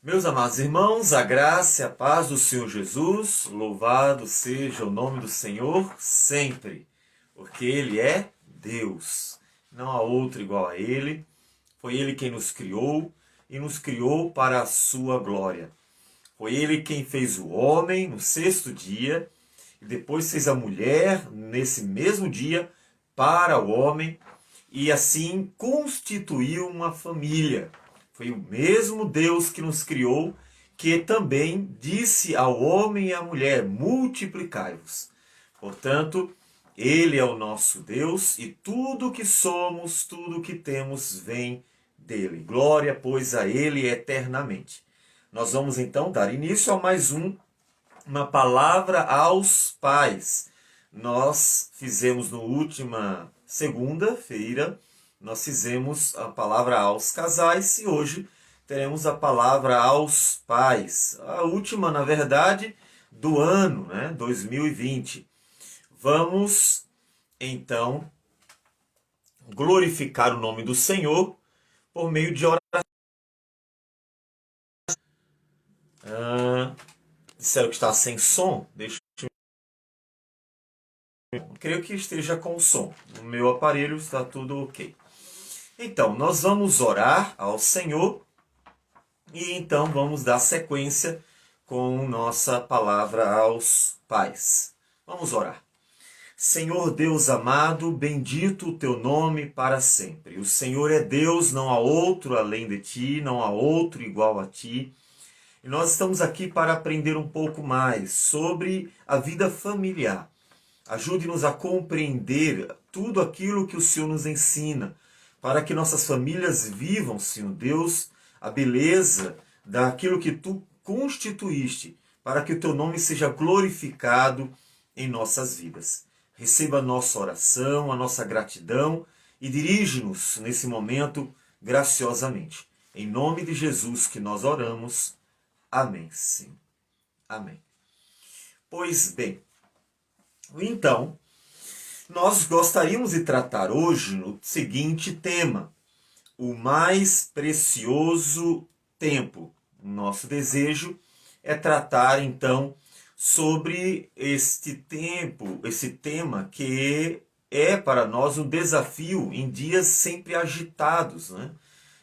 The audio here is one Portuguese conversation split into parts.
Meus amados irmãos, a graça e a paz do Senhor Jesus, louvado seja o nome do Senhor sempre, porque Ele é Deus, não há outro igual a Ele, foi Ele quem nos criou e nos criou para a sua glória. Foi Ele quem fez o homem no sexto dia e depois fez a mulher nesse mesmo dia para o homem e assim constituiu uma família. Foi o mesmo Deus que nos criou, que também disse ao homem e à mulher: multiplicai-vos. Portanto, Ele é o nosso Deus e tudo que somos, tudo que temos vem dele. Glória, pois, a Ele eternamente. Nós vamos então dar início a mais uma palavra aos pais. Nós fizemos no última segunda-feira, nós fizemos a palavra aos casais e hoje teremos a palavra aos pais. A última, na verdade, do ano, 2020. Vamos, então, glorificar o nome do Senhor por meio de oração. Disseram que está sem som? Creio que esteja com som. No meu aparelho está tudo ok. Então, nós vamos orar ao Senhor e então vamos dar sequência com nossa palavra aos pais. Vamos orar. Senhor Deus amado, bendito o teu nome para sempre. O Senhor é Deus, não há outro além de ti, não há outro igual a ti. E nós estamos aqui para aprender um pouco mais sobre a vida familiar. Ajude-nos a compreender tudo aquilo que o Senhor nos ensina, para que nossas famílias vivam, Senhor Deus, a beleza daquilo que tu constituíste, para que o teu nome seja glorificado em nossas vidas. Receba a nossa oração, a nossa gratidão e dirige-nos nesse momento graciosamente. Em nome de Jesus que nós oramos. Amém, sim. Amém. Pois bem, então, nós gostaríamos de tratar hoje o seguinte tema: o mais precioso tempo. Nosso desejo é tratar, então, sobre este tempo, esse tema que é para nós um desafio em dias sempre agitados,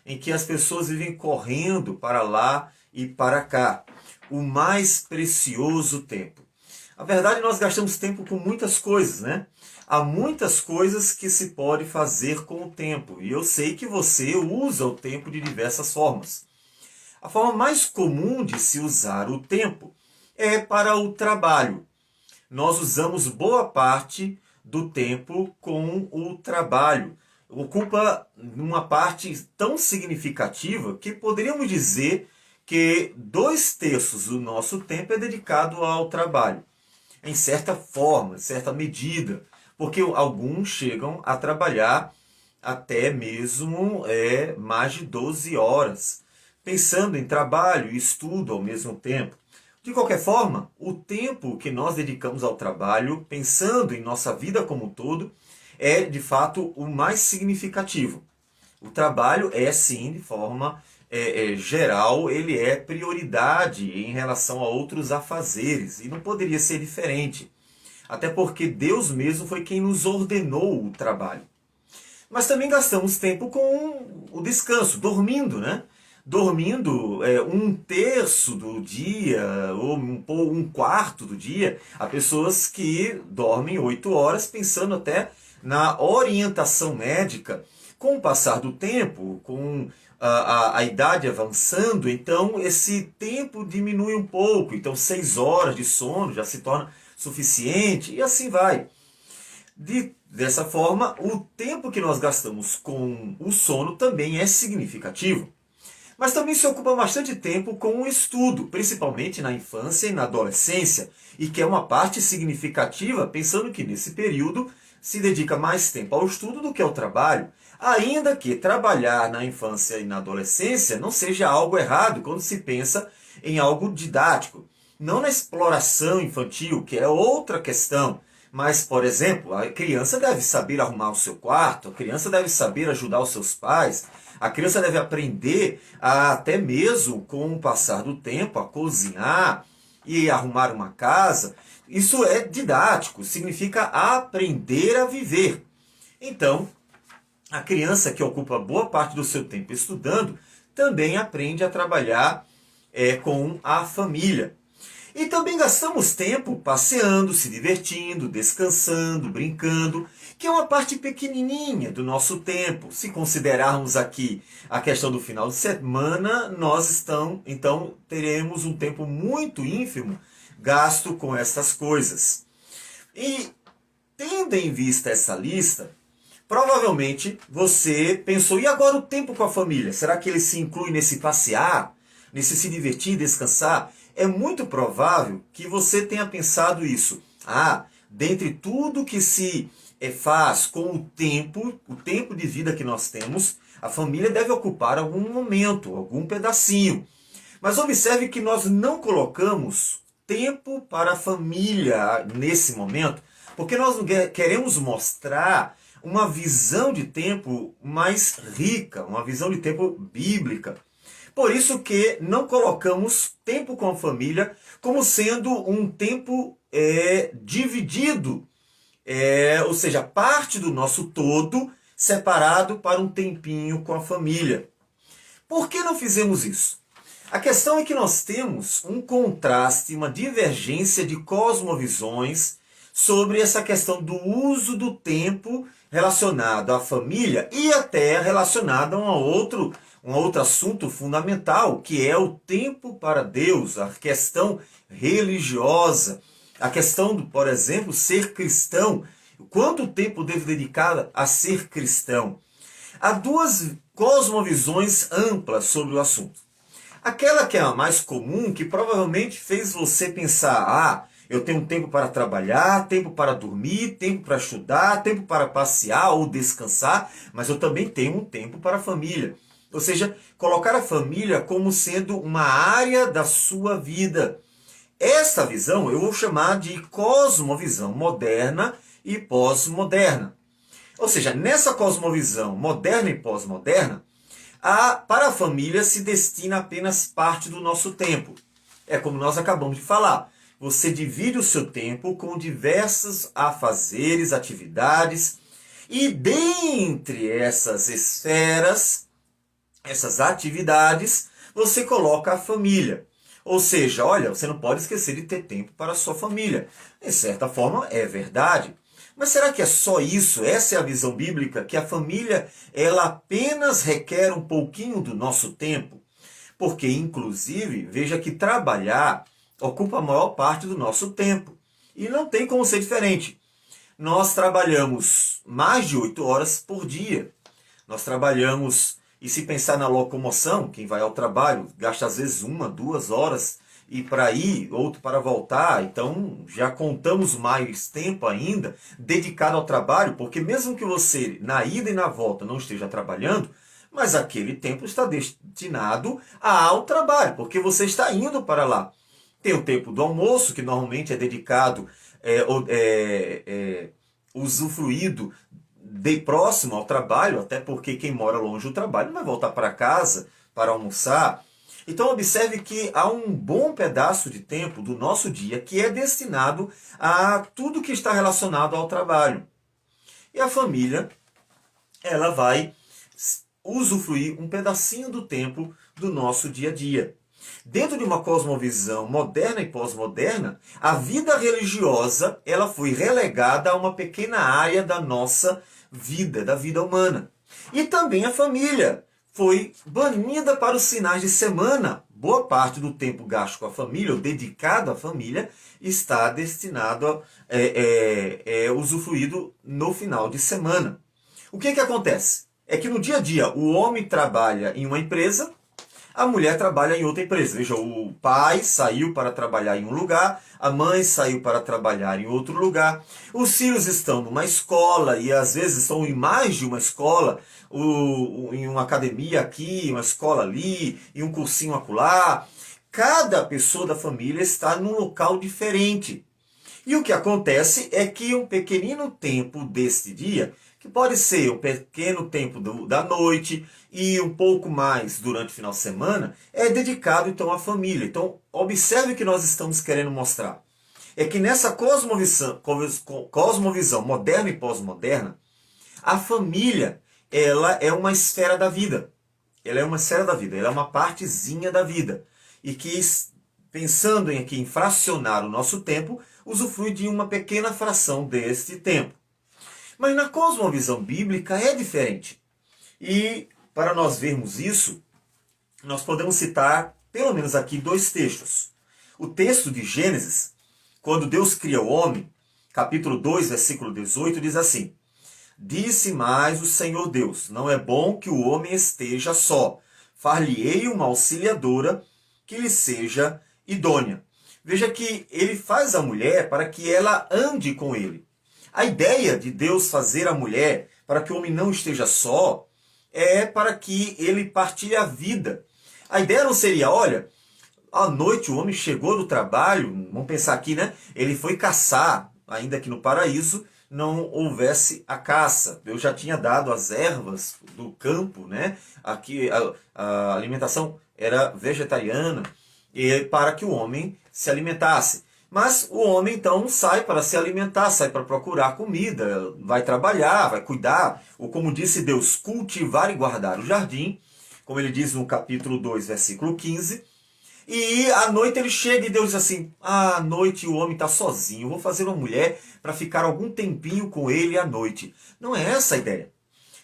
em que as pessoas vivem correndo para lá e para cá. O mais precioso tempo. Na verdade, nós gastamos tempo com muitas coisas, Há muitas coisas que se pode fazer com o tempo. E eu sei que você usa o tempo de diversas formas. A forma mais comum de se usar o tempo é para o trabalho. Nós usamos boa parte do tempo com o trabalho. Ocupa uma parte tão significativa que poderíamos dizer que 2/3 do nosso tempo é dedicado ao trabalho. Em certa forma, em certa medida, porque alguns chegam a trabalhar até mesmo mais de 12 horas, pensando em trabalho e estudo ao mesmo tempo. De qualquer forma, o tempo que nós dedicamos ao trabalho, pensando em nossa vida como um todo, é de fato o mais significativo. O trabalho é sim, de forma geral, ele é prioridade em relação a outros afazeres, e não poderia ser diferente. Até porque Deus mesmo foi quem nos ordenou o trabalho. Mas também gastamos tempo com o descanso, dormindo, Dormindo 1/3 do dia, ou um quarto do dia. Há pessoas que dormem 8 horas, pensando até na orientação médica. Com o passar do tempo, com a idade avançando, então esse tempo diminui um pouco. Então 6 horas de sono já se torna suficiente e assim vai. Dessa forma, o tempo que nós gastamos com o sono também é significativo. Mas também se ocupa bastante tempo com o estudo, principalmente na infância e na adolescência, e que é uma parte significativa, pensando que nesse período se dedica mais tempo ao estudo do que ao trabalho, ainda que trabalhar na infância e na adolescência não seja algo errado quando se pensa em algo didático. Não na exploração infantil, que é outra questão, Mas, por exemplo, a criança deve saber arrumar o seu quarto, a criança deve saber ajudar os seus pais, a criança deve aprender até mesmo com o passar do tempo a cozinhar e arrumar uma casa. Isso é didático, significa aprender a viver. Então, a criança que ocupa boa parte do seu tempo estudando também aprende a trabalhar com a família. E também gastamos tempo passeando, se divertindo, descansando, brincando, que é uma parte pequenininha do nosso tempo. Se considerarmos aqui a questão do final de semana, então teremos um tempo muito ínfimo gasto com essas coisas. E tendo em vista essa lista, provavelmente você pensou, e agora o tempo com a família? Será que ele se inclui nesse passear, nesse se divertir, descansar? É muito provável que você tenha pensado isso. Dentre tudo que se faz com o tempo de vida que nós temos, a família deve ocupar algum momento, algum pedacinho. Mas observe que nós não colocamos tempo para a família nesse momento, porque nós queremos mostrar uma visão de tempo mais rica, uma visão de tempo bíblica. Por isso que não colocamos tempo com a família como sendo um tempo dividido, ou seja, parte do nosso todo separado para um tempinho com a família. Por que não fizemos isso? A questão é que nós temos um contraste, uma divergência de cosmovisões sobre essa questão do uso do tempo relacionado à família e até relacionado a um outro assunto fundamental, que é o tempo para Deus, a questão religiosa, a questão do, por exemplo, ser cristão. Quanto tempo devo dedicar a ser cristão? Há duas cosmovisões amplas sobre o assunto. Aquela que é a mais comum, que provavelmente fez você pensar, eu tenho tempo para trabalhar, tempo para dormir, tempo para estudar, tempo para passear ou descansar, mas eu também tenho um tempo para a família. Ou seja, colocar a família como sendo uma área da sua vida. Esta visão eu vou chamar de cosmovisão moderna e pós-moderna. Ou seja, nessa cosmovisão moderna e pós-moderna, para a família se destina apenas parte do nosso tempo. É como nós acabamos de falar. Você divide o seu tempo com diversos afazeres, atividades, e dentre essas esferas, essas atividades, você coloca a família. Ou seja, olha, você não pode esquecer de ter tempo para a sua família. De certa forma, é verdade. Mas será que é só isso? Essa é a visão bíblica? Que a família, ela apenas requer um pouquinho do nosso tempo? Porque, inclusive, veja que trabalhar ocupa a maior parte do nosso tempo. E não tem como ser diferente. Nós trabalhamos mais de 8 horas por dia. Nós trabalhamos, e se pensar na locomoção, quem vai ao trabalho gasta às vezes 1, 2 horas e para ir, outro para voltar. Então já contamos mais tempo ainda dedicado ao trabalho, porque mesmo que você na ida e na volta não esteja trabalhando, mas aquele tempo está destinado ao trabalho, porque você está indo para lá. Tem o tempo do almoço, que normalmente é dedicado, usufruído de próximo ao trabalho, até porque quem mora longe do trabalho vai voltar para casa para almoçar. Então observe que há um bom pedaço de tempo do nosso dia que é destinado a tudo que está relacionado ao trabalho. E a família, ela vai usufruir um pedacinho do tempo do nosso dia a dia. Dentro de uma cosmovisão moderna e pós-moderna, a vida religiosa ela foi relegada a uma pequena área da nossa vida, da vida humana. E também a família foi banida para os finais de semana. Boa parte do tempo gasto com a família, ou dedicado à família, está destinado usufruído no final de semana. O que acontece? É que no dia a dia o homem trabalha em uma empresa, a mulher trabalha em outra empresa. Veja, o pai saiu para trabalhar em um lugar, a mãe saiu para trabalhar em outro lugar. Os filhos estão numa escola e às vezes estão em mais de uma escola, em uma academia aqui, uma escola ali, em um cursinho acolá. Cada pessoa da família está num local diferente. E o que acontece é que um pequenino tempo deste dia, que pode ser um pequeno tempo da noite e um pouco mais durante o final de semana, é dedicado então à família. Então, observe o que nós estamos querendo mostrar. É que nessa cosmovisão moderna e pós-moderna, a família, ela é uma esfera da vida. Ela é uma esfera da vida, ela é uma partezinha da vida. E que, pensando em fracionar o nosso tempo, usufrui de uma pequena fração deste tempo. Mas na cosmovisão bíblica é diferente. E para nós vermos isso, nós podemos citar pelo menos aqui 2 textos. O texto de Gênesis, quando Deus cria o homem, capítulo 2, versículo 18, diz assim: Disse mais o Senhor Deus, não é bom que o homem esteja só. Far-lhe-ei uma auxiliadora que lhe seja idônea. Veja que ele faz a mulher para que ela ande com ele. A ideia de Deus fazer a mulher para que o homem não esteja só é para que ele partilhe a vida. A ideia não seria, olha, à noite o homem chegou do trabalho, vamos pensar aqui, né? Ele foi caçar, ainda que no paraíso não houvesse a caça. Deus já tinha dado as ervas do campo, né? Aqui a alimentação era vegetariana para que o homem se alimentasse. Mas o homem então sai para se alimentar, sai para procurar comida, vai trabalhar, vai cuidar, ou como disse Deus, cultivar e guardar o jardim, como ele diz no capítulo 2, versículo 15. E à noite ele chega e Deus diz assim: à noite o homem está sozinho, vou fazer uma mulher para ficar algum tempinho com ele à noite. Não é essa a ideia.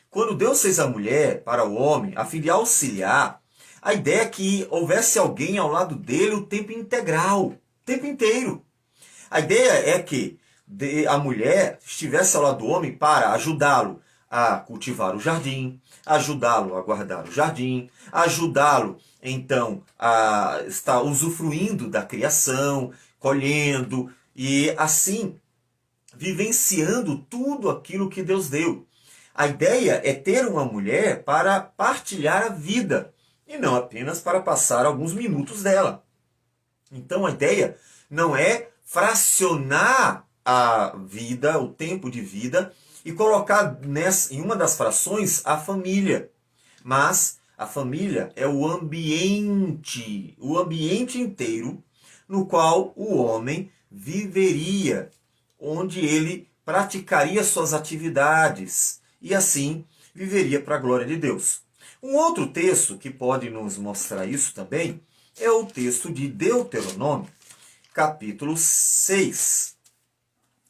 Quando Deus fez a mulher para o homem, a fim de auxiliar, a ideia é que houvesse alguém ao lado dele o tempo integral, o tempo inteiro. A ideia é que a mulher estivesse ao lado do homem para ajudá-lo a cultivar o jardim, ajudá-lo a guardar o jardim, ajudá-lo então a estar usufruindo da criação, colhendo e assim vivenciando tudo aquilo que Deus deu. A ideia é ter uma mulher para partilhar a vida e não apenas para passar alguns minutos dela. Então a ideia não é fracionar a vida, o tempo de vida, e colocar em uma das frações a família. Mas a família é o ambiente inteiro no qual o homem viveria, onde ele praticaria suas atividades e assim viveria para a glória de Deus. Um outro texto que pode nos mostrar isso também é o texto de Deuteronômio, capítulo 6.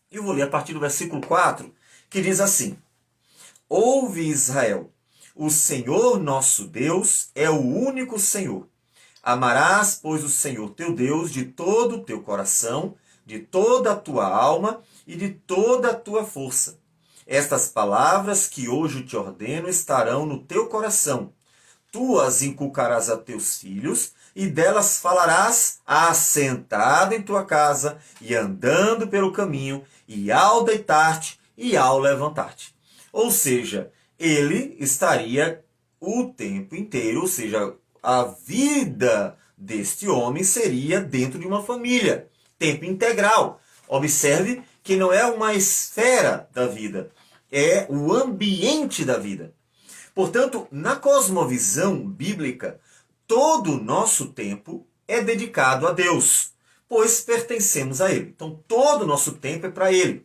Eu vou ler a partir do versículo 4, que diz assim: Ouve, Israel, o Senhor nosso Deus é o único Senhor. Amarás, pois, o Senhor teu Deus de todo o teu coração, de toda a tua alma e de toda a tua força. Estas palavras que hoje te ordeno estarão no teu coração. Tu as inculcarás a teus filhos, e delas falarás assentado em tua casa, e andando pelo caminho, e ao deitar-te, e ao levantar-te. Ou seja, ele estaria o tempo inteiro, ou seja, a vida deste homem seria dentro de uma família, tempo integral. Observe que não é uma esfera da vida, é o ambiente da vida. Portanto, na cosmovisão bíblica, todo o nosso tempo é dedicado a Deus, pois pertencemos a Ele. Então, todo o nosso tempo é para Ele.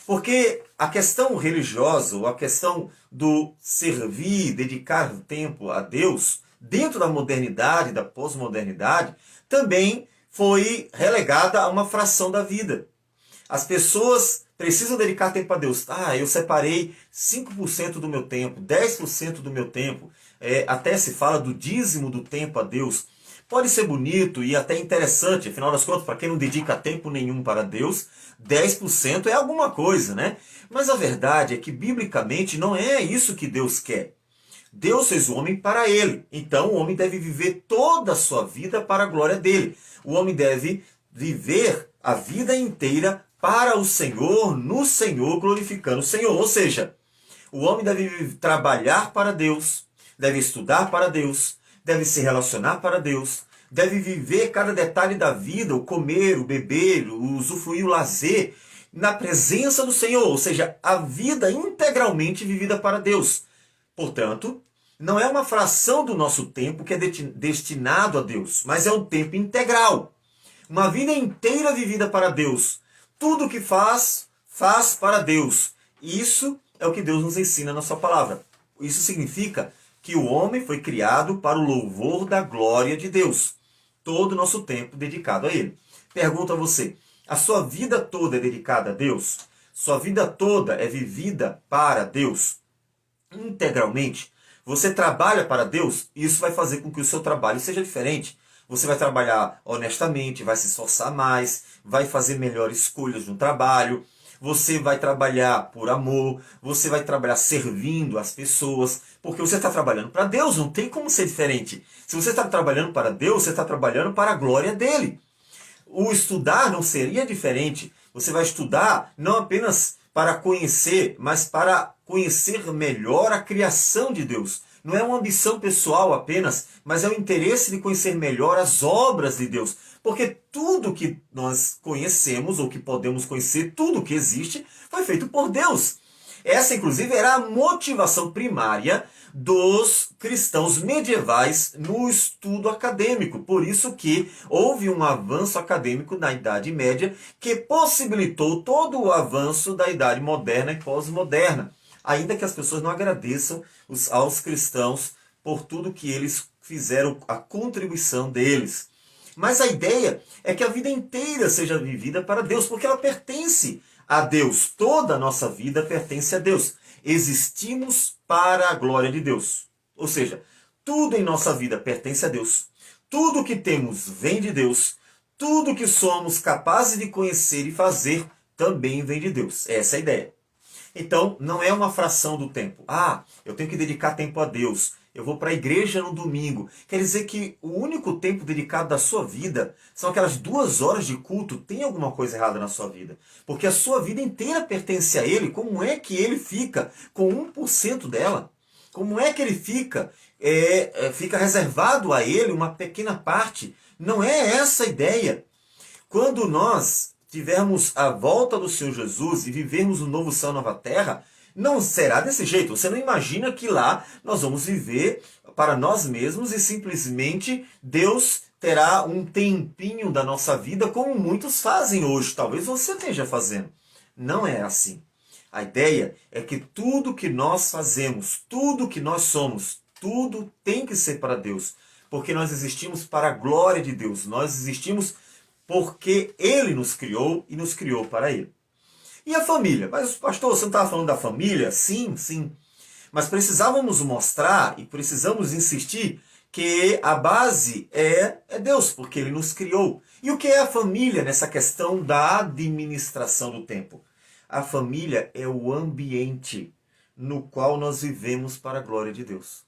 Porque a questão religiosa, ou a questão do servir, dedicar tempo a Deus, dentro da modernidade, da pós-modernidade, também foi relegada a uma fração da vida. As pessoas precisam dedicar tempo a Deus. Eu separei 5% do meu tempo, 10% do meu tempo. Até se fala do dízimo do tempo a Deus. Pode ser bonito e até interessante, afinal das contas, para quem não dedica tempo nenhum para Deus, 10% é alguma coisa, né? Mas a verdade é que, biblicamente, não é isso que Deus quer. Deus fez o homem para Ele. Então, o homem deve viver toda a sua vida para a glória dele. O homem deve viver a vida inteira para o Senhor, no Senhor, glorificando o Senhor. Ou seja, o homem deve trabalhar para Deus, deve estudar para Deus, deve se relacionar para Deus, deve viver cada detalhe da vida, o comer, o beber, o usufruir, o lazer, na presença do Senhor, ou seja, a vida integralmente vivida para Deus. Portanto, não é uma fração do nosso tempo que é destinado a Deus, mas é um tempo integral. Uma vida inteira vivida para Deus. Tudo que faz, faz para Deus. Isso é o que Deus nos ensina na sua palavra. Isso significa que o homem foi criado para o louvor da glória de Deus. Todo o nosso tempo dedicado a Ele. Pergunto a você, a sua vida toda é dedicada a Deus? Sua vida toda é vivida para Deus? Integralmente? Você trabalha para Deus? Isso vai fazer com que o seu trabalho seja diferente. Você vai trabalhar honestamente, vai se esforçar mais, vai fazer melhores escolhas no trabalho, você vai trabalhar por amor, você vai trabalhar servindo as pessoas, porque você está trabalhando para Deus, não tem como ser diferente. Se você está trabalhando para Deus, você está trabalhando para a glória dele. O estudar não seria diferente. Você vai estudar não apenas para conhecer, mas para conhecer melhor a criação de Deus. Não é uma ambição pessoal apenas, mas é o interesse de conhecer melhor as obras de Deus. Porque tudo que nós conhecemos, ou que podemos conhecer, tudo que existe, foi feito por Deus. Essa, inclusive, era a motivação primária dos cristãos medievais no estudo acadêmico. Por isso que houve um avanço acadêmico na Idade Média que possibilitou todo o avanço da Idade Moderna e pós-moderna. Ainda que as pessoas não agradeçam aos cristãos por tudo que eles fizeram, a contribuição deles. Mas a ideia é que a vida inteira seja vivida para Deus, porque ela pertence a Deus. Toda a nossa vida pertence a Deus. Existimos para a glória de Deus. Ou seja, tudo em nossa vida pertence a Deus. Tudo que temos vem de Deus. Tudo que somos capazes de conhecer e fazer também vem de Deus. Essa é a ideia. Então, não é uma fração do tempo. Eu tenho que dedicar tempo a Deus. Eu vou para a igreja no domingo. Quer dizer que o único tempo dedicado da sua vida são aquelas 2 horas de culto. Tem alguma coisa errada na sua vida. Porque a sua vida inteira pertence a Ele. Como é que Ele fica com 1% dela? Como é que Ele fica reservado a Ele uma pequena parte? Não é essa a ideia. Quando nós tivermos a volta do Senhor Jesus e vivermos o novo céu e nova terra, não será desse jeito. Você não imagina que lá nós vamos viver para nós mesmos e simplesmente Deus terá um tempinho da nossa vida como muitos fazem hoje. Talvez você esteja fazendo. Não é assim. A ideia é que tudo que nós fazemos, tudo que nós somos, tudo tem que ser para Deus. Porque nós existimos para a glória de Deus. Nós existimos porque Ele nos criou e nos criou para Ele. E a família? Mas, pastor, você não estava falando da família? Sim, sim. Mas precisávamos mostrar e precisamos insistir que a base é Deus, porque Ele nos criou. E o que é a família nessa questão da administração do tempo? A família é o ambiente no qual nós vivemos para a glória de Deus.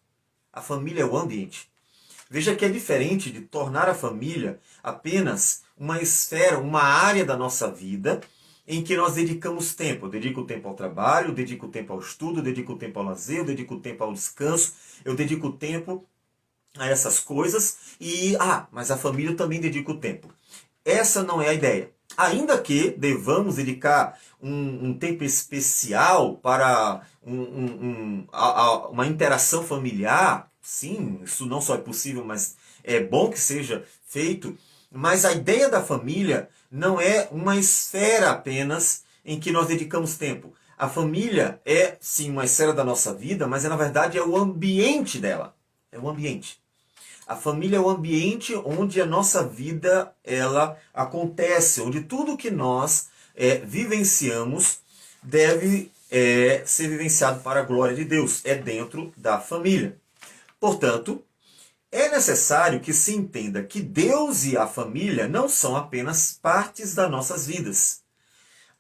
A família é o ambiente. Veja que é diferente de tornar a família apenas uma esfera, uma área da nossa vida em que nós dedicamos tempo. Eu dedico tempo ao trabalho, eu dedico tempo ao estudo, eu dedico tempo ao lazer, eu dedico tempo ao descanso, eu dedico tempo a essas coisas mas a família eu também dedico tempo. Essa não é a ideia. Ainda que devamos dedicar um tempo especial para uma interação familiar, sim, isso não só é possível, mas é bom que seja feito. Mas a ideia da família não é uma esfera apenas em que nós dedicamos tempo. A família é, sim, uma esfera da nossa vida, mas na verdade é o ambiente dela. É o ambiente. A família é o ambiente onde a nossa vida ela acontece, onde tudo que nós vivenciamos deve ser vivenciado para a glória de Deus. É dentro da família. Portanto, é necessário que se entenda que Deus e a família não são apenas partes das nossas vidas.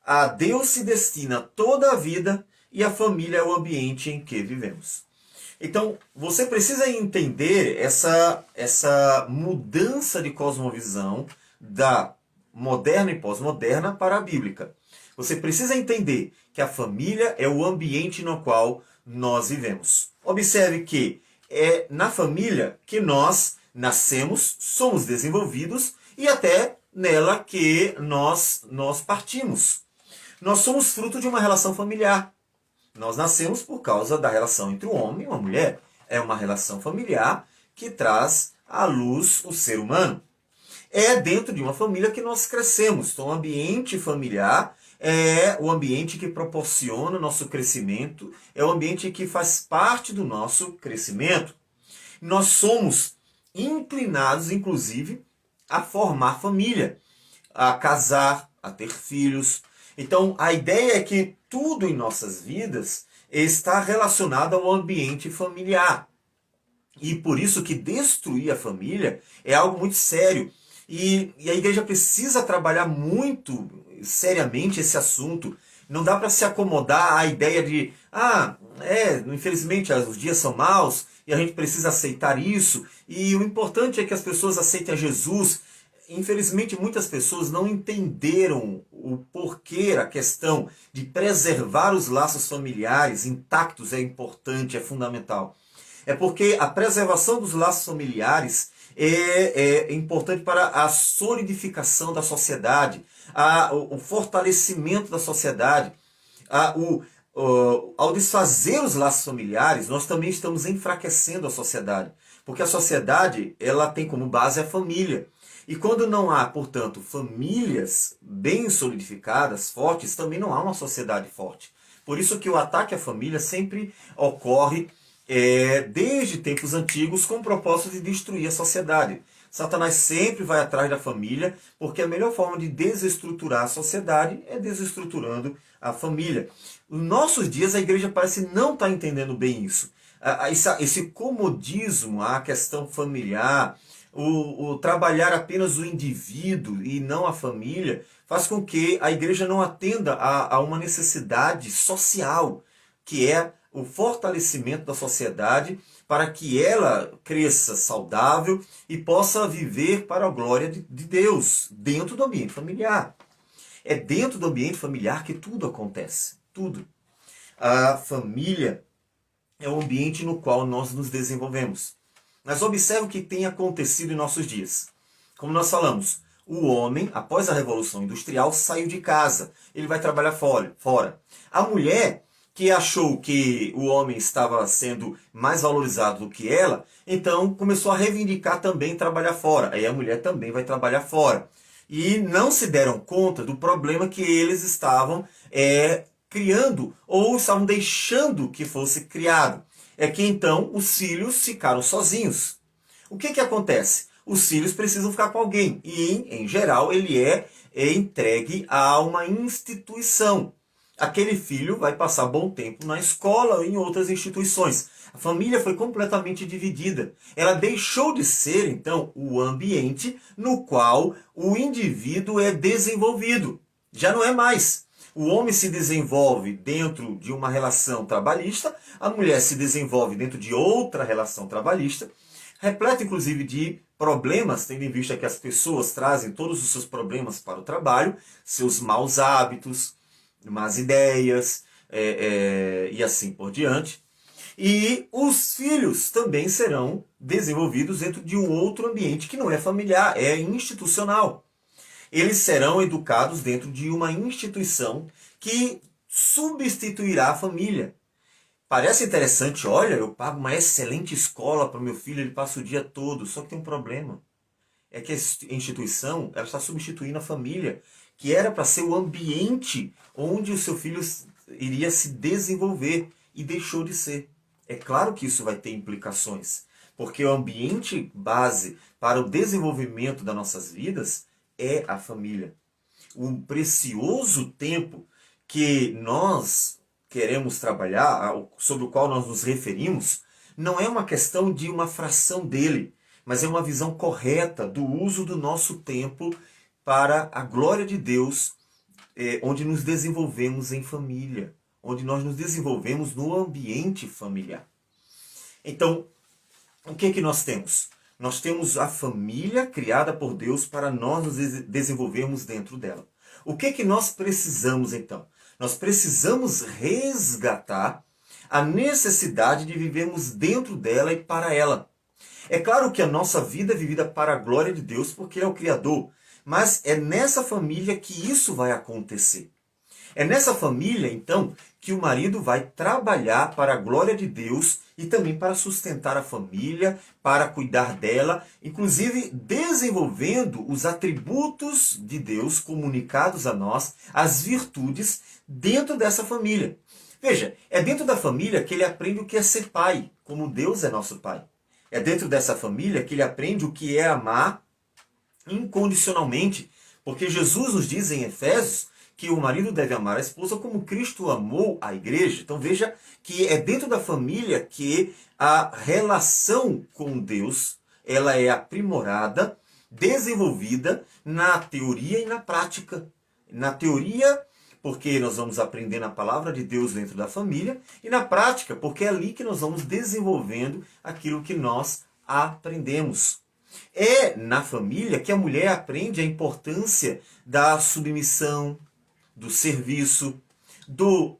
A Deus se destina toda a vida e a família é o ambiente em que vivemos. Então, você precisa entender essa mudança de cosmovisão da moderna e pós-moderna para a bíblica. Você precisa entender que a família é o ambiente no qual nós vivemos. Observe que é na família que nós nascemos, somos desenvolvidos e até nela que nós partimos. Nós somos fruto de uma relação familiar. Nós nascemos por causa da relação entre um homem e uma mulher. É uma relação familiar que traz à luz o ser humano. É dentro de uma família que nós crescemos. Então, o ambiente familiar é o ambiente que proporciona o nosso crescimento, é o ambiente que faz parte do nosso crescimento. Nós somos inclinados, inclusive, a formar família, a casar, a ter filhos. Então, a ideia é que tudo em nossas vidas está relacionado ao ambiente familiar. E por isso que destruir a família é algo muito sério. E a igreja precisa trabalhar muito seriamente esse assunto. Não dá para se acomodar à ideia de, infelizmente os dias são maus e a gente precisa aceitar isso. E o importante é que as pessoas aceitem a Jesus. Infelizmente, muitas pessoas não entenderam o porquê, a questão de preservar os laços familiares intactos é importante, é fundamental. É porque a preservação dos laços familiares é importante para a solidificação da sociedade, o fortalecimento da sociedade. Ao desfazer os laços familiares, nós também estamos enfraquecendo a sociedade. Porque a sociedade ela tem como base a família. E quando não há, portanto, famílias bem solidificadas, fortes, também não há uma sociedade forte. Por isso que o ataque à família sempre ocorre desde tempos antigos com o propósito de destruir a sociedade. Satanás sempre vai atrás da família, porque a melhor forma de desestruturar a sociedade é desestruturando a família. Nos nossos dias a igreja parece não estar entendendo bem isso. Esse comodismo à questão familiar, o trabalhar apenas o indivíduo e não a família, faz com que a igreja não atenda a uma necessidade social, que é o fortalecimento da sociedade para que ela cresça saudável e possa viver para a glória de Deus, dentro do ambiente familiar. É dentro do ambiente familiar que tudo acontece, tudo. A família é o ambiente no qual nós nos desenvolvemos. Mas observe o que tem acontecido em nossos dias. Como nós falamos, o homem, após a Revolução Industrial, saiu de casa. Ele vai trabalhar fora. A mulher, que achou que o homem estava sendo mais valorizado do que ela, então começou a reivindicar também trabalhar fora. Aí a mulher também vai trabalhar fora. E não se deram conta do problema que eles estavam criando ou estavam deixando que fosse criado. É que então os filhos ficaram sozinhos. O que acontece? Os filhos precisam ficar com alguém e, em geral, ele é entregue a uma instituição. Aquele filho vai passar bom tempo na escola ou em outras instituições. A família foi completamente dividida. Ela deixou de ser, então, o ambiente no qual o indivíduo é desenvolvido. Já não é mais. O homem se desenvolve dentro de uma relação trabalhista, a mulher se desenvolve dentro de outra relação trabalhista, repleta inclusive de problemas, tendo em vista que as pessoas trazem todos os seus problemas para o trabalho, seus maus hábitos, más ideias e assim por diante. E os filhos também serão desenvolvidos dentro de um outro ambiente que não é familiar, é institucional. Eles serão educados dentro de uma instituição que substituirá a família. Parece interessante, olha, eu pago uma excelente escola para o meu filho, ele passa o dia todo, só que tem um problema. É que a instituição ela está substituindo a família, que era para ser o ambiente onde o seu filho iria se desenvolver e deixou de ser. É claro que isso vai ter implicações, porque o ambiente base para o desenvolvimento das nossas vidas é a família. Um precioso tempo que nós queremos trabalhar, sobre o qual nós nos referimos, não é uma questão de uma fração dele, mas é uma visão correta do uso do nosso tempo para a glória de Deus, onde nos desenvolvemos em família, onde nós nos desenvolvemos no ambiente familiar. Então, o que nós temos? Nós temos a família criada por Deus para nós nos desenvolvermos dentro dela. O que nós precisamos então? Nós precisamos resgatar a necessidade de vivermos dentro dela e para ela. É claro que a nossa vida é vivida para a glória de Deus, porque Ele é o Criador. Mas é nessa família que isso vai acontecer. É nessa família, então, que o marido vai trabalhar para a glória de Deus e também para sustentar a família, para cuidar dela, inclusive desenvolvendo os atributos de Deus comunicados a nós, as virtudes dentro dessa família. Veja, é dentro da família que ele aprende o que é ser pai, como Deus é nosso pai. É dentro dessa família que ele aprende o que é amar incondicionalmente, porque Jesus nos diz em Efésios que o marido deve amar a esposa como Cristo amou a igreja. Então veja que é dentro da família que a relação com Deus ela é aprimorada, desenvolvida na teoria e na prática. Na teoria, porque nós vamos aprendendo a palavra de Deus dentro da família, e na prática, porque é ali que nós vamos desenvolvendo aquilo que nós aprendemos. É na família que a mulher aprende a importância da submissão, do serviço, do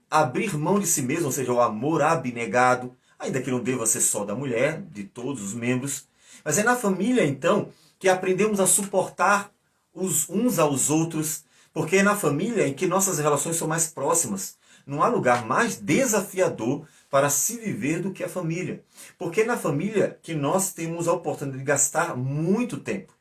abrir mão de si mesmo, ou seja, o amor abnegado, ainda que não deva ser só da mulher, de todos os membros. Mas é na família, então, que aprendemos a suportar os uns aos outros, porque é na família em que nossas relações são mais próximas. Não há lugar mais desafiador para se viver do que a família. Porque é na família que nós temos a oportunidade de gastar muito tempo.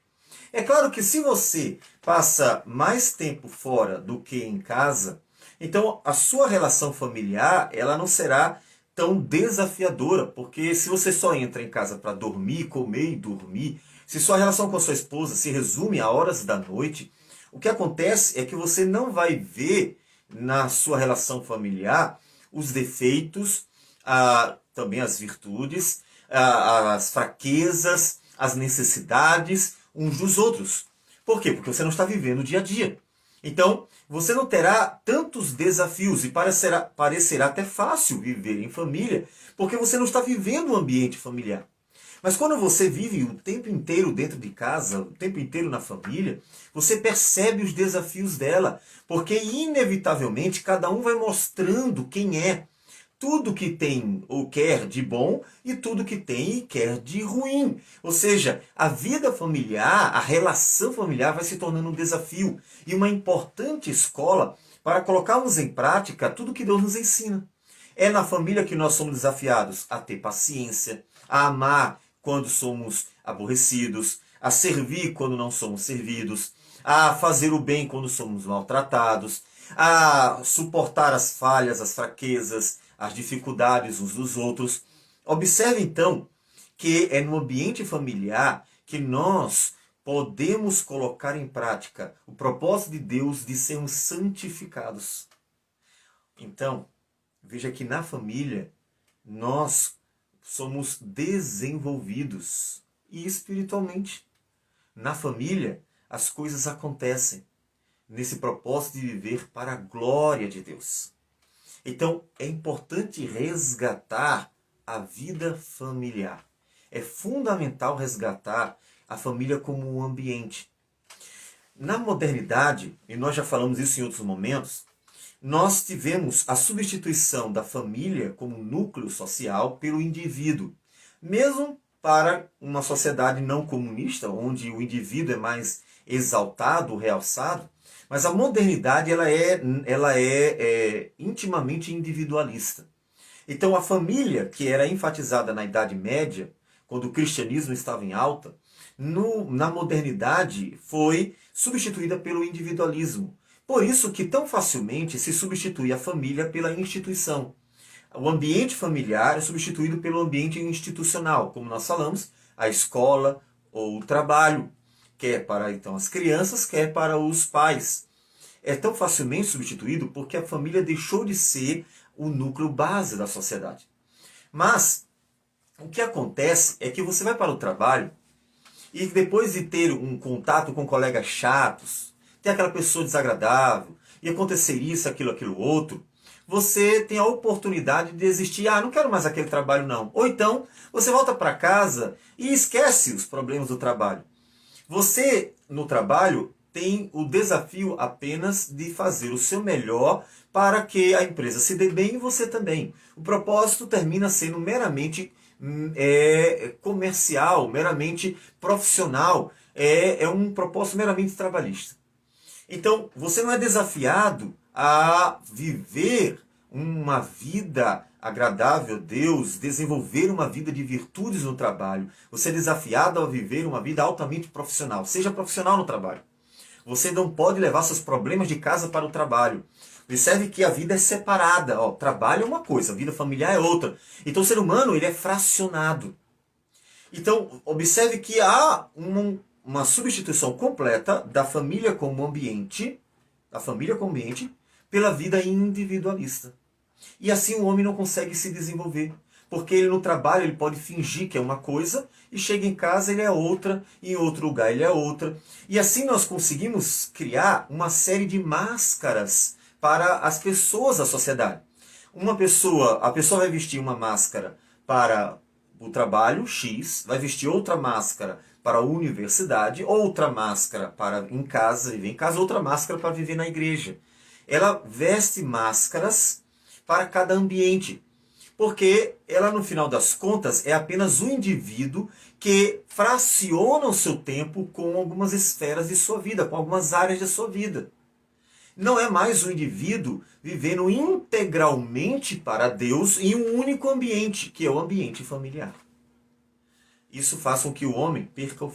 É claro que se você passa mais tempo fora do que em casa, então a sua relação familiar ela não será tão desafiadora, porque se você só entra em casa para dormir, comer e dormir, se sua relação com a sua esposa se resume a horas da noite, o que acontece é que você não vai ver na sua relação familiar os defeitos, também as virtudes, as fraquezas, as necessidades uns dos outros. Por quê? Porque você não está vivendo o dia a dia. Então, você não terá tantos desafios e parecerá até fácil viver em família, porque você não está vivendo o ambiente familiar. Mas quando você vive o tempo inteiro dentro de casa, o tempo inteiro na família, você percebe os desafios dela, porque inevitavelmente cada um vai mostrando quem é. Tudo que tem ou quer de bom e tudo que tem e quer de ruim. Ou seja, a vida familiar, a relação familiar vai se tornando um desafio e uma importante escola para colocarmos em prática tudo que Deus nos ensina. É na família que nós somos desafiados a ter paciência, a amar quando somos aborrecidos, a servir quando não somos servidos, a fazer o bem quando somos maltratados, a suportar as falhas, as fraquezas, as dificuldades uns dos outros. Observe então que é no ambiente familiar que nós podemos colocar em prática o propósito de Deus de sermos santificados. Então, veja que na família nós somos desenvolvidos e espiritualmente. Na família as coisas acontecem nesse propósito de viver para a glória de Deus. Então, é importante resgatar a vida familiar. É fundamental resgatar a família como um ambiente. Na modernidade, e nós já falamos isso em outros momentos, nós tivemos a substituição da família como núcleo social pelo indivíduo. Mesmo para uma sociedade não comunista, onde o indivíduo é mais exaltado, realçado, mas a modernidade ela é intimamente individualista. Então a família, que era enfatizada na Idade Média, quando o cristianismo estava em alta, na modernidade foi substituída pelo individualismo. Por isso que tão facilmente se substitui a família pela instituição. O ambiente familiar é substituído pelo ambiente institucional, como nós falamos, a escola ou o trabalho, quer para então as crianças, quer para os pais. É tão facilmente substituído porque a família deixou de ser o núcleo base da sociedade. Mas o que acontece é que você vai para o trabalho e depois de ter um contato com colegas chatos, ter aquela pessoa desagradável, e acontecer isso, aquilo outro, você tem a oportunidade de desistir. Ah, não quero mais aquele trabalho não. Ou então, você volta para casa e esquece os problemas do trabalho. Você, no trabalho, tem o desafio apenas de fazer o seu melhor para que a empresa se dê bem e você também. O propósito termina sendo meramente comercial, meramente profissional, é um propósito meramente trabalhista. Então, você não é desafiado a viver uma vida agradável a Deus, desenvolver uma vida de virtudes no trabalho. Você é desafiado a viver uma vida altamente profissional. Seja profissional no trabalho. Você não pode levar seus problemas de casa para o trabalho. Observe que a vida é separada. Ó, trabalho é uma coisa, a vida familiar é outra. Então o ser humano ele é fracionado. Então observe que há uma substituição completa da família como ambiente, pela vida individualista. E assim o homem não consegue se desenvolver. Porque ele no trabalho ele pode fingir que é uma coisa e chega em casa ele é outra, e em outro lugar ele é outra. E assim nós conseguimos criar uma série de máscaras para as pessoas da sociedade. A pessoa vai vestir uma máscara para o trabalho X, vai vestir outra máscara para a universidade, outra máscara para em casa, viver em casa, outra máscara para viver na igreja. Ela veste máscaras para cada ambiente. Porque ela, no final das contas, é apenas um indivíduo que fraciona o seu tempo com algumas esferas de sua vida, com algumas áreas de sua vida. Não é mais um indivíduo vivendo integralmente para Deus em um único ambiente, que é o ambiente familiar. Isso faz com que o homem perca o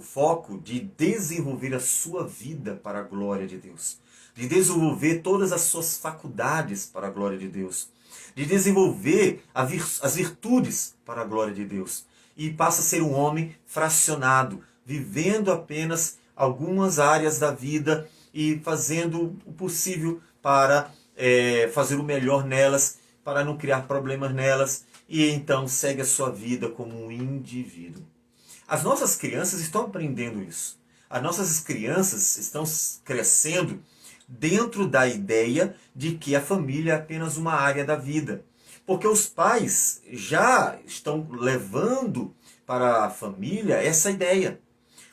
foco de desenvolver a sua vida para a glória de Deus, de desenvolver todas as suas faculdades para a glória de Deus, de desenvolver as virtudes para a glória de Deus. E passa a ser um homem fracionado, vivendo apenas algumas áreas da vida e fazendo o possível para fazer o melhor nelas, para não criar problemas nelas, e então segue a sua vida como um indivíduo. As nossas crianças estão aprendendo isso. As nossas crianças estão crescendo dentro da ideia de que a família é apenas uma área da vida. Porque os pais já estão levando para a família essa ideia.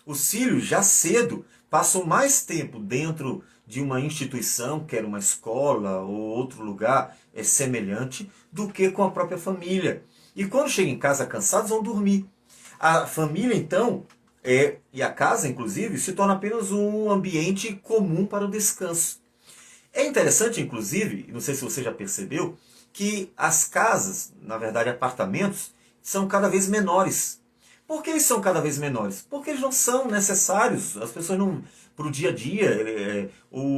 Os filhos já cedo passam mais tempo dentro de uma instituição, quer uma escola ou outro lugar semelhante, do que com a própria família. E quando chegam em casa cansados, vão dormir. A família, então, e a casa, inclusive, se torna apenas um ambiente comum para o descanso. É interessante, inclusive, não sei se você já percebeu, que as casas, na verdade apartamentos, são cada vez menores. Por que eles são cada vez menores? Porque eles não são necessários, as pessoas não, para o dia a dia,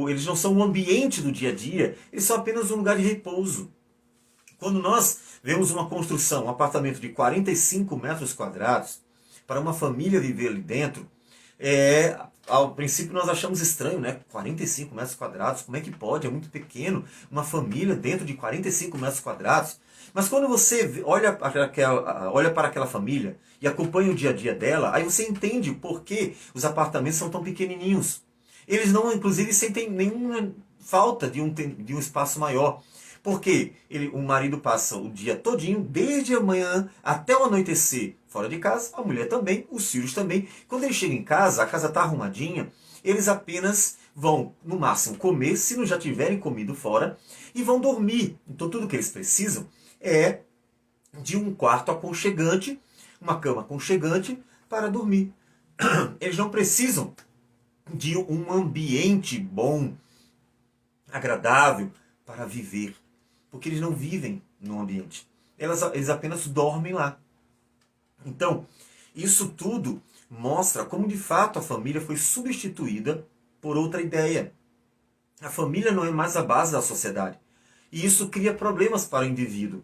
eles não são o ambiente do dia a dia, eles são apenas um lugar de repouso. Quando nós vemos uma construção, um apartamento de 45 metros quadrados, para uma família viver ali dentro, ao princípio nós achamos estranho, né? 45 metros quadrados, como é que pode? É muito pequeno, uma família dentro de 45 metros quadrados. Mas quando você olha para aquela família e acompanha o dia a dia dela, aí você entende por que os apartamentos são tão pequenininhos. Eles não, inclusive, sentem nenhuma falta de um espaço maior. Porque o marido passa o dia todinho, desde a manhã até o anoitecer, fora de casa, a mulher também, os filhos também. Quando eles chegam em casa, a casa está arrumadinha, eles apenas vão, no máximo, comer, se não já tiverem comido fora, e vão dormir. Então tudo que eles precisam é de um quarto aconchegante, uma cama aconchegante para dormir. Eles não precisam de um ambiente bom, agradável para viver. Porque eles não vivem no ambiente. Eles apenas dormem lá. Então, isso tudo mostra como de fato a família foi substituída por outra ideia. A família não é mais a base da sociedade. E isso cria problemas para o indivíduo.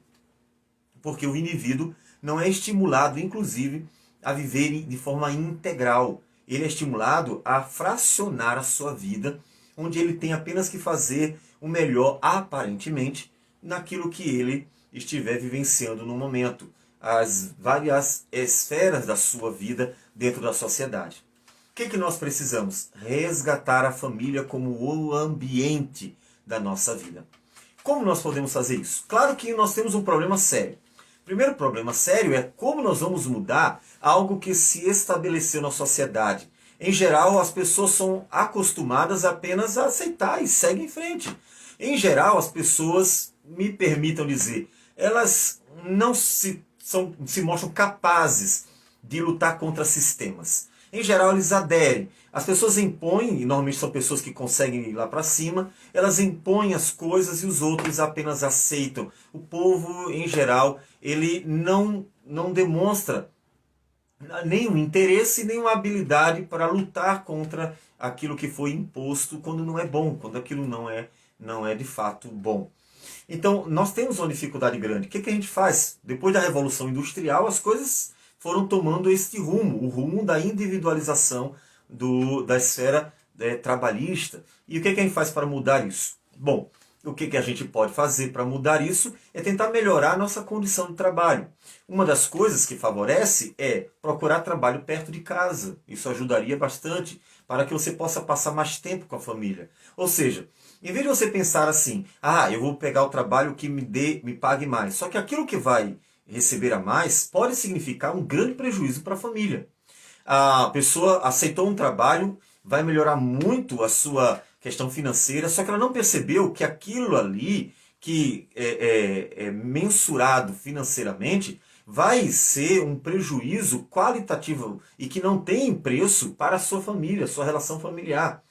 Porque o indivíduo não é estimulado, inclusive, a viver de forma integral. Ele é estimulado a fracionar a sua vida, onde ele tem apenas que fazer o melhor, aparentemente, naquilo que ele estiver vivenciando no momento, as várias esferas da sua vida dentro da sociedade. O que nós precisamos? Resgatar a família como o ambiente da nossa vida. Como nós podemos fazer isso? Claro que nós temos um problema sério. O primeiro problema sério é como nós vamos mudar algo que se estabeleceu na sociedade. Em geral, as pessoas são acostumadas apenas a aceitar e seguem em frente. Em geral, as pessoas, me permitam dizer, elas não se se mostram capazes de lutar contra sistemas. Em geral, eles aderem. As pessoas impõem, e normalmente são pessoas que conseguem ir lá para cima, elas impõem as coisas e os outros apenas aceitam. O povo, em geral, ele não demonstra nenhum interesse, nenhuma habilidade para lutar contra aquilo que foi imposto quando não é bom, quando aquilo não é de fato bom. Então, nós temos uma dificuldade grande. O que a gente faz? Depois da Revolução Industrial, as coisas foram tomando este rumo, o rumo da individualização da esfera trabalhista. E o que a gente faz para mudar isso? Bom, o que a gente pode fazer para mudar isso é tentar melhorar a nossa condição de trabalho. Uma das coisas que favorece é procurar trabalho perto de casa. Isso ajudaria bastante para que você possa passar mais tempo com a família. Ou seja, em vez de você pensar assim, eu vou pegar o trabalho que me pague mais. Só que aquilo que vai receber a mais pode significar um grande prejuízo para a família. A pessoa aceitou um trabalho, vai melhorar muito a sua questão financeira, só que ela não percebeu que aquilo ali, que é mensurado financeiramente, vai ser um prejuízo qualitativo e que não tem preço para a sua família, sua relação familiar.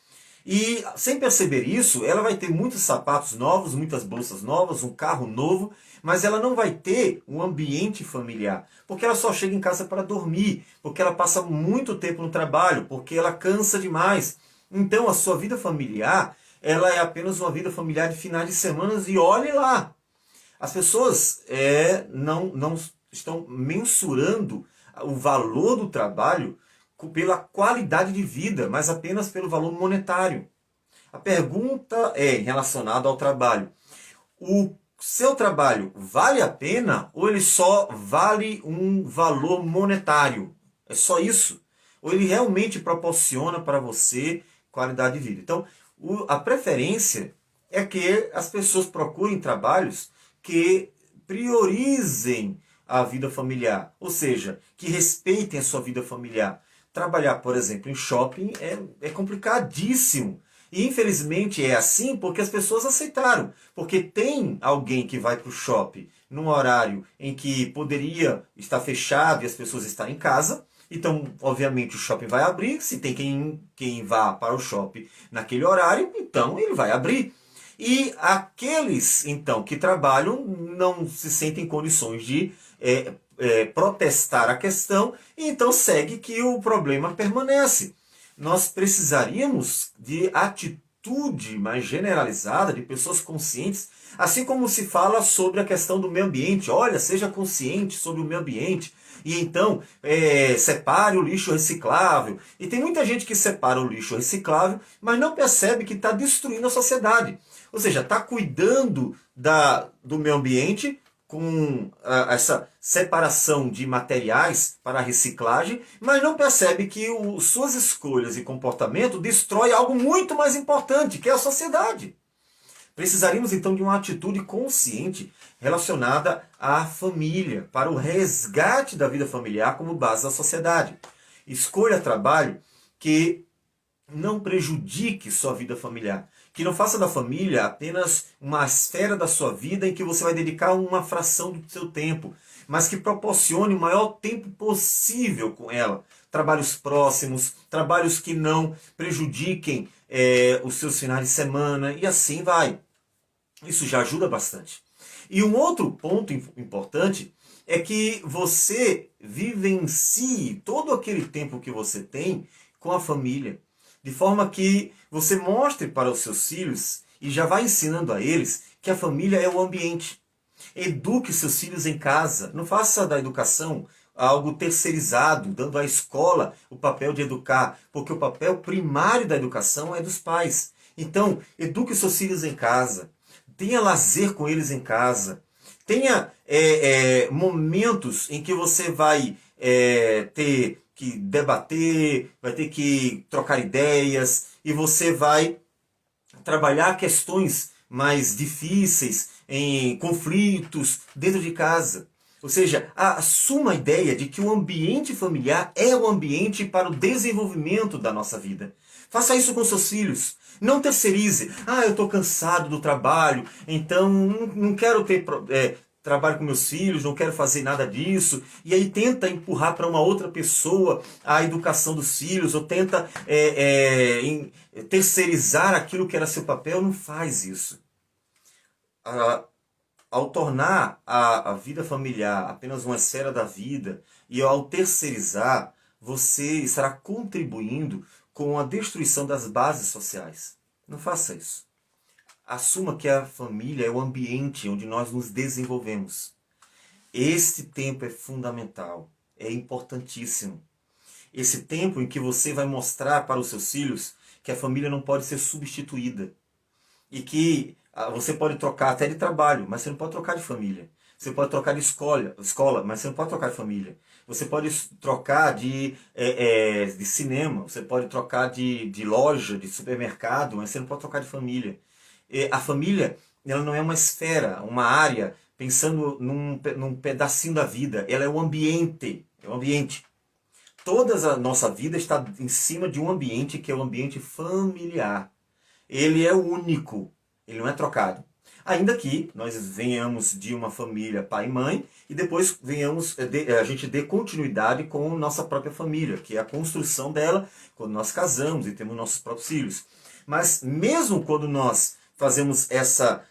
E sem perceber isso, ela vai ter muitos sapatos novos, muitas bolsas novas, um carro novo, mas ela não vai ter um ambiente familiar, porque ela só chega em casa para dormir, porque ela passa muito tempo no trabalho, porque ela cansa demais. Então a sua vida familiar, ela é apenas uma vida familiar de finais de semana e olhe lá. As pessoas não estão mensurando o valor do trabalho pela qualidade de vida, mas apenas pelo valor monetário. A pergunta é relacionada ao trabalho. O seu trabalho vale a pena ou ele só vale um valor monetário? É só isso? Ou ele realmente proporciona para você qualidade de vida? Então, a preferência é que as pessoas procurem trabalhos que priorizem a vida familiar, ou seja, que respeitem a sua vida familiar. Trabalhar, por exemplo, em shopping é complicadíssimo. E infelizmente é assim porque as pessoas aceitaram. Porque tem alguém que vai para o shopping num horário em que poderia estar fechado e as pessoas estão em casa. Então, obviamente, o shopping vai abrir. Se tem quem vá para o shopping naquele horário, então ele vai abrir. E aqueles, então, que trabalham não se sentem em condições de protestar a questão, e então segue que o problema permanece. Nós precisaríamos de atitude mais generalizada, de pessoas conscientes, assim como se fala sobre a questão do meio ambiente. Olha, seja consciente sobre o meio ambiente. E então, separe o lixo reciclável. E tem muita gente que separa o lixo reciclável, mas não percebe que está destruindo a sociedade. Ou seja, está cuidando do meio ambiente com essa separação de materiais para a reciclagem, mas não percebe que suas escolhas e comportamento destrói algo muito mais importante, que é a sociedade. Precisaríamos então de uma atitude consciente relacionada à família, para o resgate da vida familiar como base da sociedade. Escolha trabalho que não prejudique sua vida familiar. Que não faça da família apenas uma esfera da sua vida em que você vai dedicar uma fração do seu tempo, mas que proporcione o maior tempo possível com ela. Trabalhos próximos, trabalhos que não prejudiquem os seus finais de semana e assim vai. Isso já ajuda bastante. E um outro ponto importante é que você vivencie todo aquele tempo que você tem com a família. De forma que você mostre para os seus filhos e já vai ensinando a eles que a família é o ambiente. Eduque seus filhos em casa. Não faça da educação algo terceirizado, dando à escola o papel de educar, porque o papel primário da educação é dos pais. Então, eduque seus filhos em casa. Tenha lazer com eles em casa. Tenha momentos em que você vai ter que debater, vai ter que trocar ideias e você vai trabalhar questões mais difíceis, em conflitos dentro de casa. Ou seja, assuma a ideia de que o ambiente familiar é o ambiente para o desenvolvimento da nossa vida. Faça isso com seus filhos. Não terceirize. Eu estou cansado do trabalho, então não quero trabalho com meus filhos, não quero fazer nada disso, e aí tenta empurrar para uma outra pessoa a educação dos filhos, ou tenta terceirizar aquilo que era seu papel, não faz isso. Ao tornar a vida familiar apenas uma esfera da vida, e ao terceirizar, você estará contribuindo com a destruição das bases sociais. Não faça isso. Assuma que a família é o ambiente onde nós nos desenvolvemos. Este tempo é fundamental, é importantíssimo. Esse tempo em que você vai mostrar para os seus filhos que a família não pode ser substituída. E que você pode trocar até de trabalho, mas você não pode trocar de família. Você pode trocar de escola, mas você não pode trocar de família. Você pode trocar de cinema, você pode trocar de loja, de supermercado, mas você não pode trocar de família. A família, ela não é uma esfera, uma área, pensando num pedacinho da vida. Ela é o ambiente. É o ambiente. Toda a nossa vida está em cima de um ambiente que é o ambiente familiar. Ele é único, ele não é trocado. Ainda que nós venhamos de uma família pai e mãe e depois a gente dê continuidade com nossa própria família, que é a construção dela quando nós casamos e temos nossos próprios filhos. Mas mesmo quando nós fazemos essa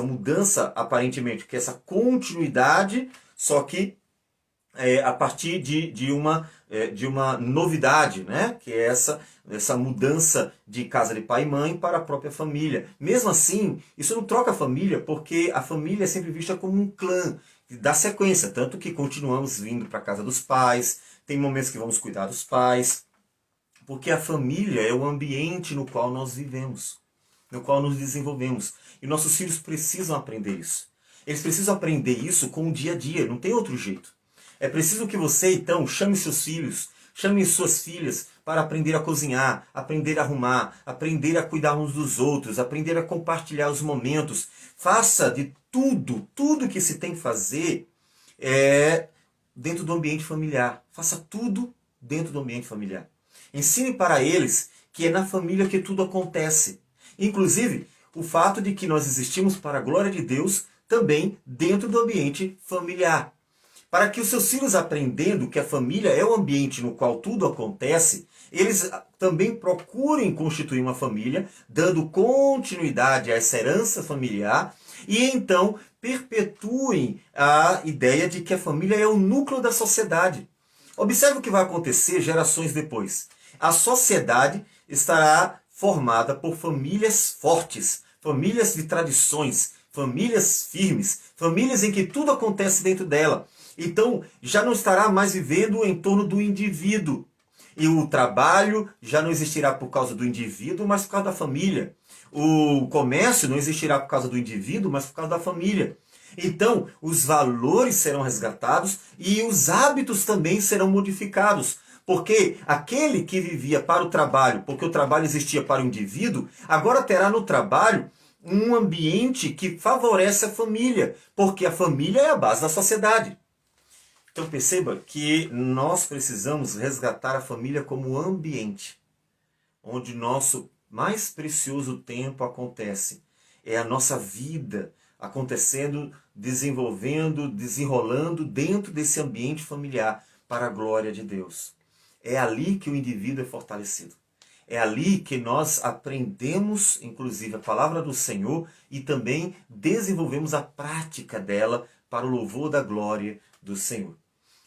mudança, aparentemente, que é essa continuidade, só que a partir de uma novidade, né? Que é essa mudança de casa de pai e mãe para a própria família. Mesmo assim, isso não troca a família, porque a família é sempre vista como um clã, que dá sequência, tanto que continuamos vindo para a casa dos pais, tem momentos que vamos cuidar dos pais, porque a família é o ambiente no qual nós vivemos, no qual nos desenvolvemos. E nossos filhos precisam aprender isso. Eles precisam aprender isso com o dia a dia, não tem outro jeito. É preciso que você, então, chame seus filhos, chame suas filhas para aprender a cozinhar, aprender a arrumar, aprender a cuidar uns dos outros, aprender a compartilhar os momentos. Faça de tudo que se tem que fazer dentro do ambiente familiar. Faça tudo dentro do ambiente familiar. Ensine para eles que é na família que tudo acontece. Inclusive, o fato de que nós existimos para a glória de Deus também dentro do ambiente familiar. Para que os seus filhos, aprendendo que a família é o ambiente no qual tudo acontece, eles também procurem constituir uma família, dando continuidade a essa herança familiar, e então perpetuem a ideia de que a família é o núcleo da sociedade. Observe o que vai acontecer gerações depois. A sociedade estará formada por famílias fortes, famílias de tradições, famílias firmes, famílias em que tudo acontece dentro dela. Então, já não estará mais vivendo em torno do indivíduo. E o trabalho já não existirá por causa do indivíduo, mas por causa da família. O comércio não existirá por causa do indivíduo, mas por causa da família. Então, os valores serão resgatados e os hábitos também serão modificados. Porque aquele que vivia para o trabalho, porque o trabalho existia para o indivíduo, agora terá no trabalho um ambiente que favorece a família, porque a família é a base da sociedade. Então perceba que nós precisamos resgatar a família como ambiente, onde nosso mais precioso tempo acontece. É a nossa vida acontecendo, desenvolvendo, desenrolando dentro desse ambiente familiar para a glória de Deus. É ali que o indivíduo é fortalecido. É ali que nós aprendemos, inclusive, a palavra do Senhor e também desenvolvemos a prática dela para o louvor da glória do Senhor.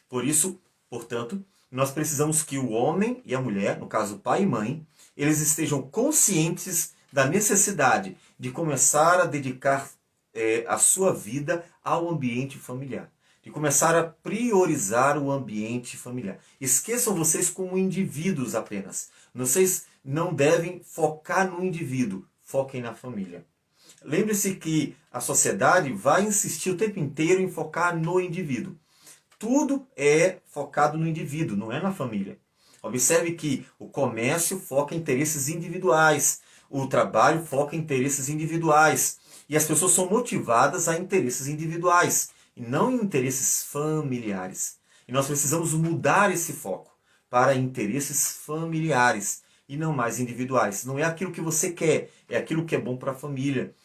Por isso, portanto, nós precisamos que o homem e a mulher, no caso pai e mãe, eles estejam conscientes da necessidade de começar a dedicar a sua vida ao ambiente familiar. De começar a priorizar o ambiente familiar. Esqueçam vocês como indivíduos apenas. Vocês não devem focar no indivíduo, foquem na família. Lembre-se que a sociedade vai insistir o tempo inteiro em focar no indivíduo. Tudo é focado no indivíduo, não é na família. Observe que o comércio foca em interesses individuais, o trabalho foca em interesses individuais, e as pessoas são motivadas a interesses individuais, e não em interesses familiares. E nós precisamos mudar esse foco para interesses familiares, e não mais individuais. Não é aquilo que você quer, é aquilo que é bom para a família.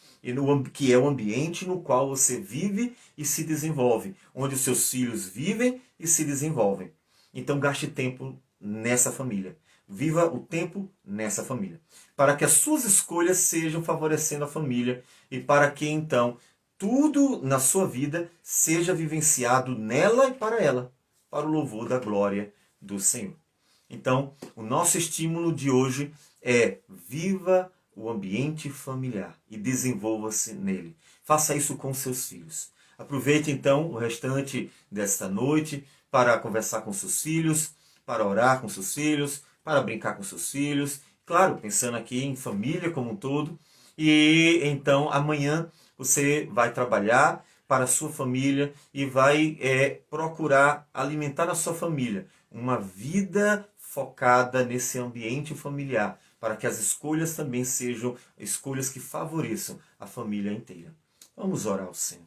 que é o ambiente no qual você vive e se desenvolve, onde os seus filhos vivem e se desenvolvem. Então gaste tempo nessa família. Viva o tempo nessa família. Para que as suas escolhas sejam favorecendo a família e para que então tudo na sua vida seja vivenciado nela e para ela, para o louvor da glória do Senhor. Então, o nosso estímulo de hoje é: viva o ambiente familiar e desenvolva-se nele. Faça isso com seus filhos. Aproveite então o restante desta noite para conversar com seus filhos, para orar com seus filhos, para brincar com seus filhos. Claro, pensando aqui em família como um todo. E então amanhã você vai trabalhar para a sua família e vai procurar alimentar a sua família. Uma vida focada nesse ambiente familiar, para que as escolhas também sejam escolhas que favoreçam a família inteira. Vamos orar ao Senhor.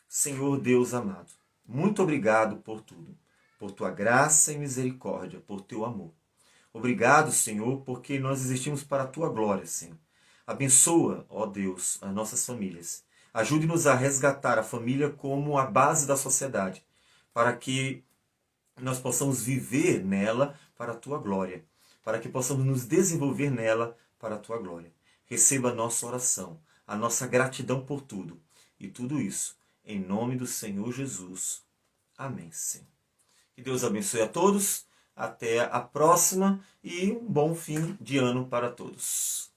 Senhor Deus amado, muito obrigado por tudo, por tua graça e misericórdia, por teu amor. Obrigado, Senhor, porque nós existimos para a tua glória, Senhor. Abençoa, ó Deus, as nossas famílias. Ajude-nos a resgatar a família como a base da sociedade, para que nós possamos viver nela para a tua glória, para que possamos nos desenvolver nela para a tua glória. Receba a nossa oração, a nossa gratidão por tudo, e tudo isso em nome do Senhor Jesus. Amém, Senhor. Que Deus abençoe a todos, até a próxima e um bom fim de ano para todos.